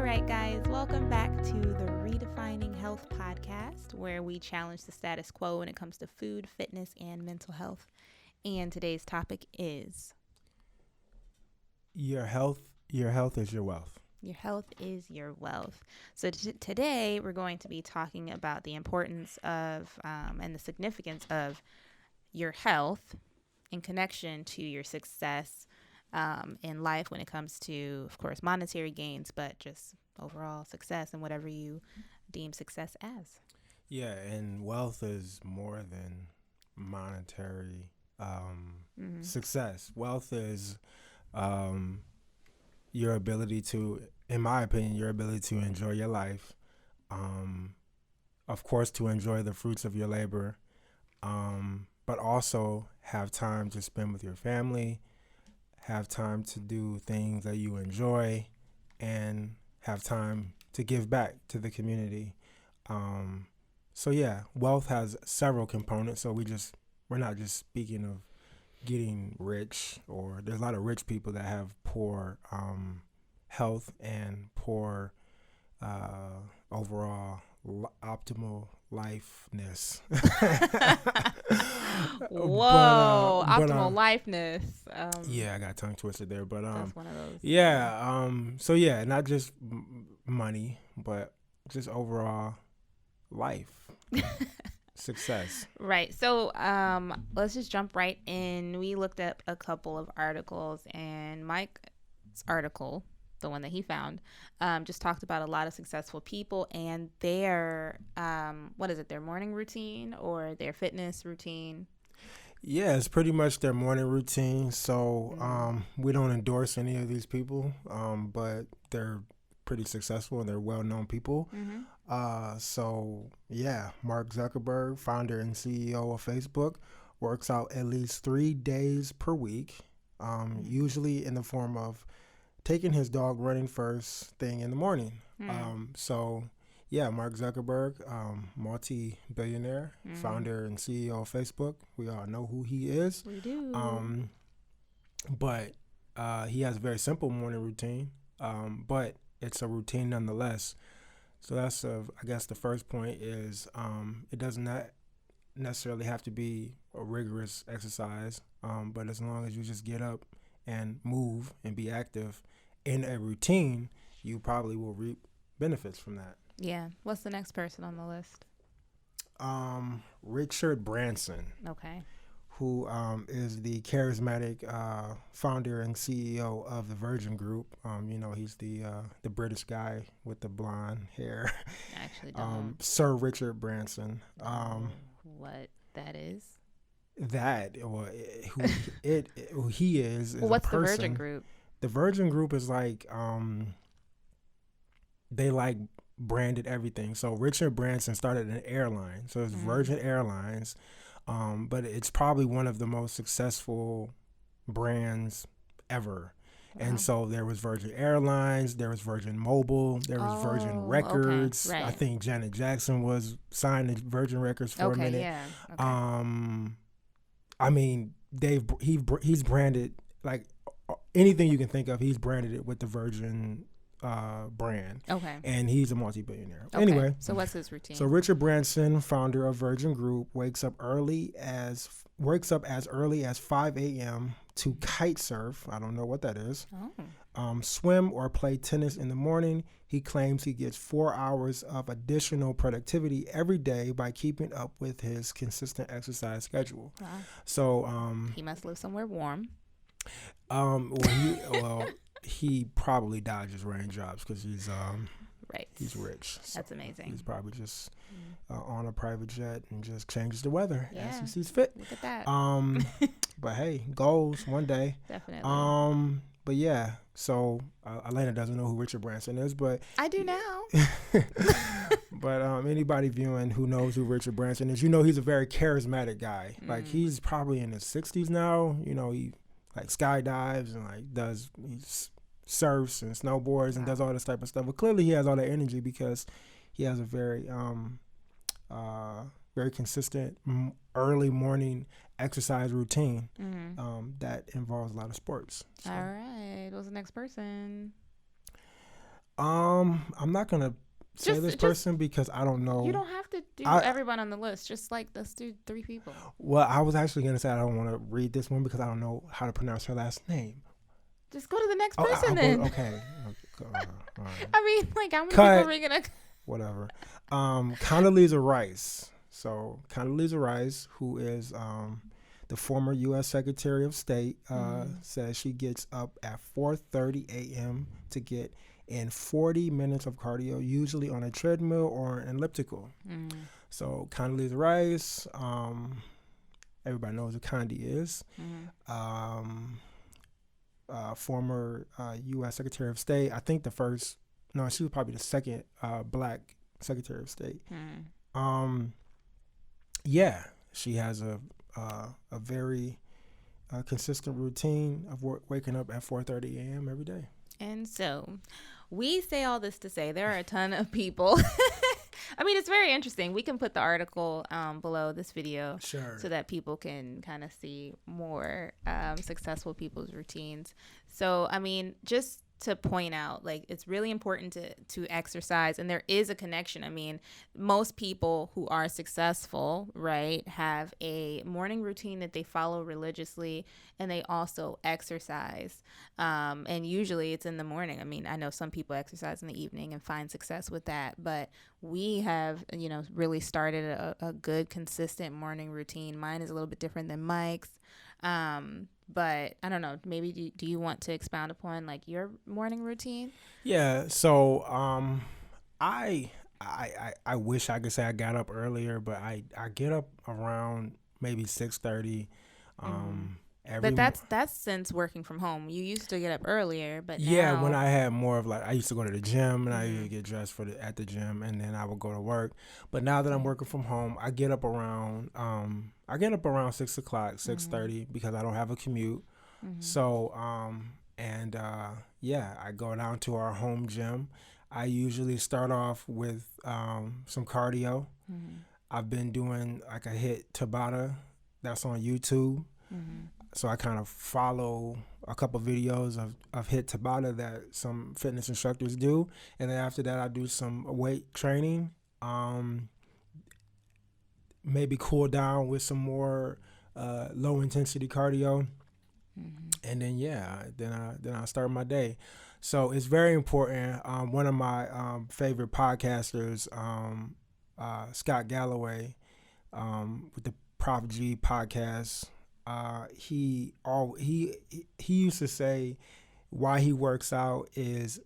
right, guys, welcome back to the Redefining Health podcast, where we challenge the status quo when it comes to food, fitness, and mental health. And today's topic is your health is your wealth. your health is your wealth. So today we're going to be talking about the importance of and the significance of your health in connection to your success in life when it comes to, of course, monetary gains, but just overall success and whatever you deem success as. Yeah, and wealth is more than monetary success. Wealth is your ability to, in my opinion, your ability to enjoy your life. Of course, to enjoy the fruits of your labor, but also have time to spend with your family, have time to do things that you enjoy, and have time to give back to the community. So yeah, wealth has several components. So we're not just speaking of getting rich, or there's a lot of rich people that have poor health and poor overall optimal lifeness. Whoa, optimal lifeness. Yeah, I got tongue twisted there, but that's one of those. Yeah, so yeah, not just money, but just overall life success. Right. So let's just jump right in. We looked up a couple of articles, and Mike's article, the one that he found, just talked about a lot of successful people and their their morning routine or their fitness routine. Yeah, it's pretty much their morning routine. So we don't endorse any of these people, but they're pretty successful and they're well-known people. So yeah, Mark Zuckerberg, founder and CEO of Facebook, works out at least 3 days per week, usually in the form of taking his dog running first thing in the morning. So yeah, Mark Zuckerberg, multi-billionaire, founder and CEO of Facebook. We all know who he is. We do. But he has a very simple morning routine, but it's a routine nonetheless. So that's, I guess the first point is it does not necessarily have to be a rigorous exercise, but as long as you just get up and move and be active in a routine, you probably will reap benefits from that. Yeah. What's the next person on the list? Richard Branson. Okay. Who is the charismatic founder and CEO of the Virgin Group. He's the British guy with the blonde hair. I actually don't. Sir Richard Branson. What that is? That, or who he is well, what's a person. The Virgin Group? The Virgin Group is like, they like branded everything. So Richard Branson started an airline. So it's Virgin Airlines. But it's probably one of the most successful brands ever. Wow. And so there was Virgin Airlines, there was Virgin Mobile, there was Virgin Records. Okay. Right. I think Janet Jackson was signed to Virgin Records for a minute. Yeah. Okay. I mean, he's branded, like anything you can think of, he's branded it with the Virgin brand. Okay. And he's a multi-billionaire. Okay. Anyway. So what's his routine? So Richard Branson, founder of Virgin Group, wakes up as early as 5 a.m. to kite surf. I don't know what that is. Swim or play tennis in the morning. He claims he gets 4 hours of additional productivity every day by keeping up with his consistent exercise schedule. Wow. So he must live somewhere warm. He probably dodges raindrops because he's right. He's rich. So that's amazing. He's probably just on a private jet and just changes the weather as he sees fit. Look at that. But hey, goals one day. Definitely. But yeah, so Alaina doesn't know who Richard Branson is, but I do now. But anybody viewing who knows who Richard Branson is, he's a very charismatic guy. Like he's probably in his 60s now. He like skydives and he surfs and snowboards and does all this type of stuff. But clearly he has all that energy because he has a very very consistent early morning exercise routine that involves a lot of sports. So. All right. What's the next person? I'm not gonna say this Just person because I don't you know. don't have to do I everyone on the list. Just like let's do 3 people. Well, I was actually gonna say I don't want to read this one because I don't know how to pronounce her last name. Just go to the next Oh, person I'll go. then. Okay. All right. I mean, like how many people Cut. are we gonna? Whatever. Condoleezza Rice. So Condoleezza Rice, who is the former U.S. Secretary of State, says she gets up at 4:30 a.m. to get in 40 minutes of cardio, usually on a treadmill or an elliptical. So Condoleezza Rice, everybody knows who Condi is. Former U.S. Secretary of State. I think she was probably the second black Secretary of State. Yeah, she has a very consistent routine of waking up at 4:30 a.m. every day. And so we say all this to say there are a ton of people. I mean, it's very interesting. We can put the article below this video so that people can kind of see more successful people's routines. So, I mean, just to point out, like, it's really important to exercise, and there is a connection. I mean, most people who are successful, right, have a morning routine that they follow religiously, and they also exercise, and usually it's in the morning. I mean, I know some people exercise in the evening and find success with that, but we have, really started a good, consistent morning routine. Mine is a little bit different than Mike's. But I don't know, maybe do you want to expound upon like your morning routine? Yeah. So, I wish I could say I got up earlier, but I get up around maybe 6:30. But that's since working from home. You used to get up earlier, but yeah, now... when I had more of like, I used to go to the gym and I used to get dressed at the gym, and then I would go to work. But now that I'm working from home, I get up around 6 o'clock, 6:30 because I don't have a commute. So I go down to our home gym. I usually start off with some cardio. I've been doing like a HIIT Tabata that's on YouTube. So I kind of follow a couple videos of HIIT Tabata that some fitness instructors do. And then after that, I do some weight training. Maybe cool down with some more low intensity cardio. And then, then I start my day. So it's very important. One of my favorite podcasters, Scott Galloway, with the Prop G podcast, he used to say why he works out is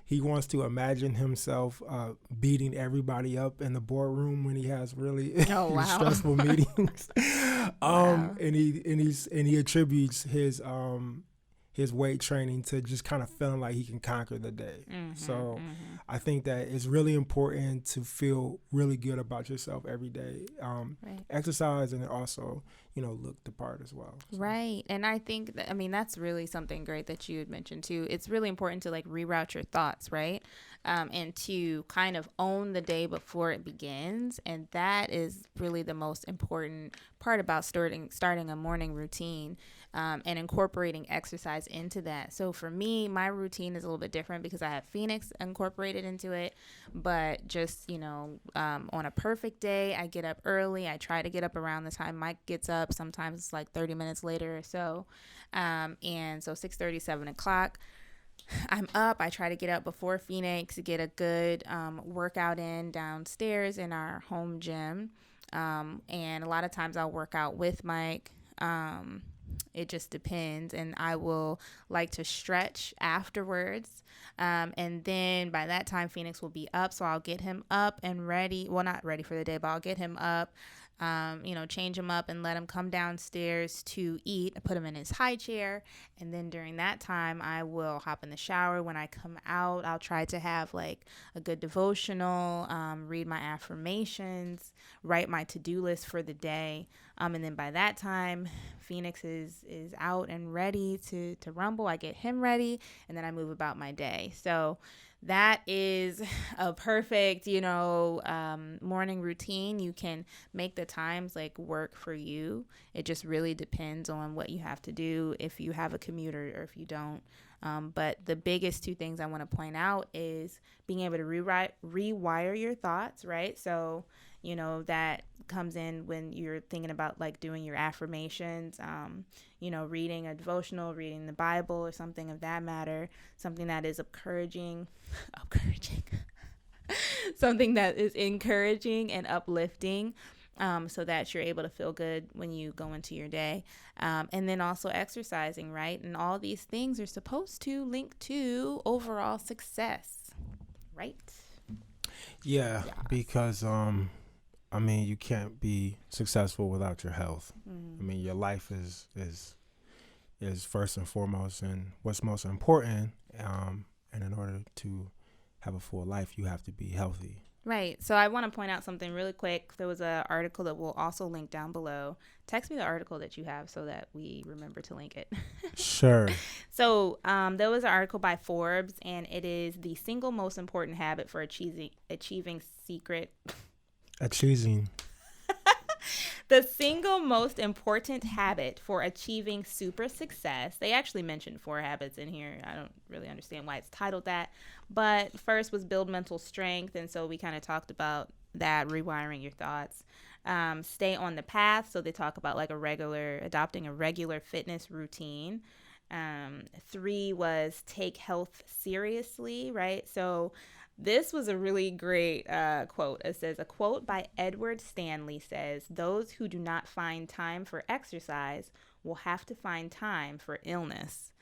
he wants to imagine himself beating everybody up in the boardroom when he has really stressful meetings. And he attributes his weight training to just kind of feeling like he can conquer the day. I think that it's really important to feel really good about yourself every day. Exercise and also, look the part as well. So. Right. And I think that's really something great that you had mentioned too. It's really important to like reroute your thoughts, right? And to kind of own the day before it begins. And that is really the most important part about starting a morning routine. And incorporating exercise into that. So for me, my routine is a little bit different because I have Phoenix incorporated into it. But just, on a perfect day, I get up early. I try to get up around the time Mike gets up. Sometimes it's like 30 minutes later or so. And so 6:30, 7 o'clock. I'm up. I try to get up before Phoenix to get a good workout in downstairs in our home gym. And a lot of times I'll work out with Mike. It just depends, and I will like to stretch afterwards, and then by that time Phoenix will be up, so I'll get him up and ready. Well, not ready for the day, but I'll get him up, change him up and let him come downstairs to eat. I put him in his high chair, and then during that time I will hop in the shower. When I come out, I'll try to have like a good devotional, read my affirmations, write my to-do list for the day, and then by that time Phoenix is out and ready to rumble. I get him ready, and then I move about my day. So that is a perfect, morning routine. You can make the times like work for you. It just really depends on what you have to do, if you have a commuter or if you don't. But the biggest two things I want to point out is being able to rewire your thoughts, right? So, that comes in when you're thinking about like doing your affirmations, reading a devotional, reading the Bible or something of that matter, something that is encouraging, something that is encouraging and uplifting. So that you're able to feel good when you go into your day. And then also exercising, right? And all these things are supposed to link to overall success, right? Yeah. Because you can't be successful without your health. Your life is first and foremost and what's most important. And in order to have a full life, you have to be healthy. Right. So I want to point out something really quick. There was an article that we'll also link down below. Text me the article that you have so that we remember to link it. Sure. So there was an article by Forbes, and it is the single most important habit for achieving secret. Achieving. The single most important habit for achieving super success. They actually mentioned 4 habits in here. I don't really understand why it's titled that. But first was build mental strength. And so we kind of talked about that, rewiring your thoughts. Stay on the path. So they talk about like adopting a regular fitness routine. 3 was take health seriously, right? So this was a really great quote. It says, a quote by Edward Stanley says, "Those who do not find time for exercise will have to find time for illness."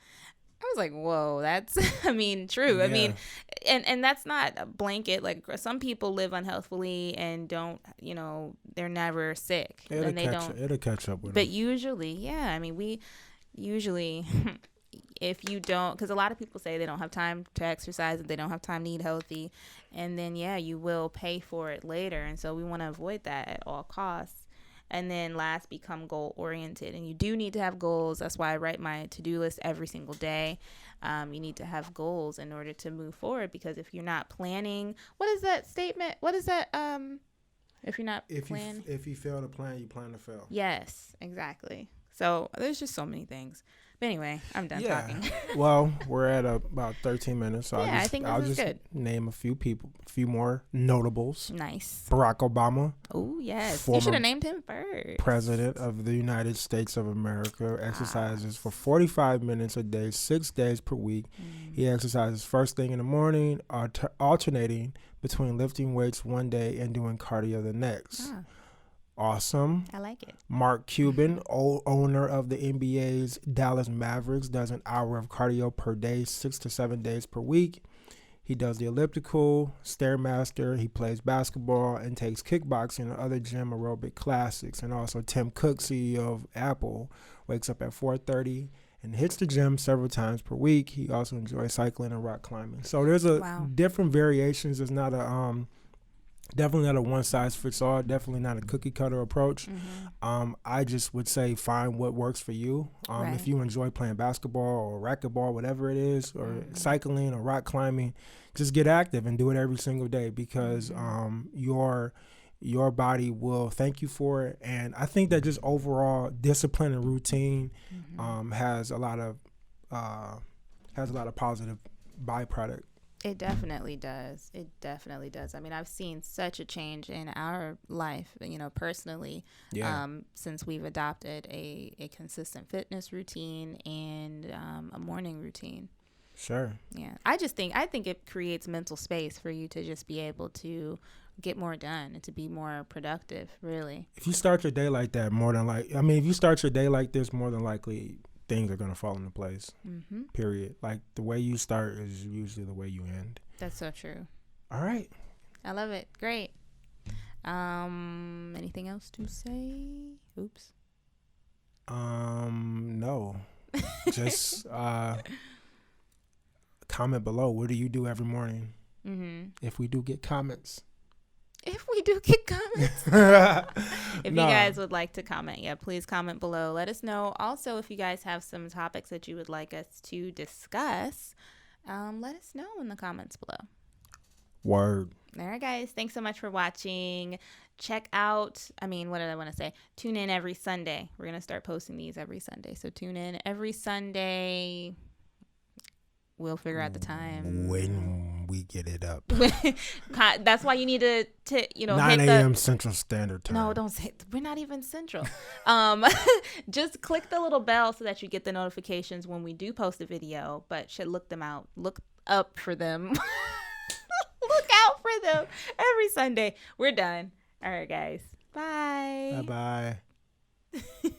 I was like, whoa, that's, true. Yeah. And that's not a blanket. Like some people live unhealthfully and don't, they're never sick. It'll catch up with But them. usually, we usually... if you don't, because a lot of people say they don't have time to exercise and they don't have time to eat healthy, and then you will pay for it later, and so we want to avoid that at all costs. And then last, become goal oriented, and you do need to have goals. That's why I write my to-do list every single day. You need to have goals in order to move forward, because if you're not planning, what is that statement? What is that? If you're not planning, if you fail to plan, you plan to fail. Yes, exactly. So there's just so many things. But anyway, I'm done talking. Well, we're at about 13 minutes. So I think I'll this is good. Name a few people, a few more notables. Nice. Barack Obama. Oh, yes. You should have named him first. President of the United States of America exercises for 45 minutes a day, 6 days per week. He exercises first thing in the morning, alternating between lifting weights one day and doing cardio the next. Awesome. I like it. Mark Cuban, owner of the NBA's Dallas Mavericks, does an hour of cardio per day, 6 to 7 days per week. He does the elliptical, Stairmaster. He plays basketball and takes kickboxing and other gym aerobic classics. And also Tim Cook, CEO of Apple, wakes up at 4:30 and hits the gym several times per week. He also enjoys cycling and rock climbing. So there's different variations. It's not definitely not a one-size-fits-all, definitely not a cookie-cutter approach. I just would say find what works for you. If you enjoy playing basketball or racquetball, whatever it is, or cycling or rock climbing, just get active and do it every single day, because your body will thank you for it. And I think that just overall discipline and routine has a lot of positive byproduct. It definitely does. It definitely does. I've seen such a change in our life, personally, since we've adopted a consistent fitness routine and a morning routine. Sure. Yeah. I think it creates mental space for you to just be able to get more done and to be more productive, really. If you start your day like that, if you start your day like this, more than likely things are going to fall into place. Period. Like the way you start is usually the way you end. That's so true. All right. I love it. Great. Anything else to say? Oops. No. Just comment below. What do you do every morning? If we do get comments. If you guys would like to comment, please comment below. Let us know. Also, if you guys have some topics that you would like us to discuss, let us know in the comments below. Word. All right, guys. Thanks so much for watching. Check out, what did I want to say? Tune in every Sunday. We're going to start posting these every Sunday. So tune in every Sunday. We'll figure out the time when we get it up. That's why you need to 9 a.m. Central Standard Time. No, don't say we're not even Central. Just click the little bell so that you get the notifications when we do post a video. But should look up for them. Look out for them every Sunday. We're done. All right, guys. Bye. Bye.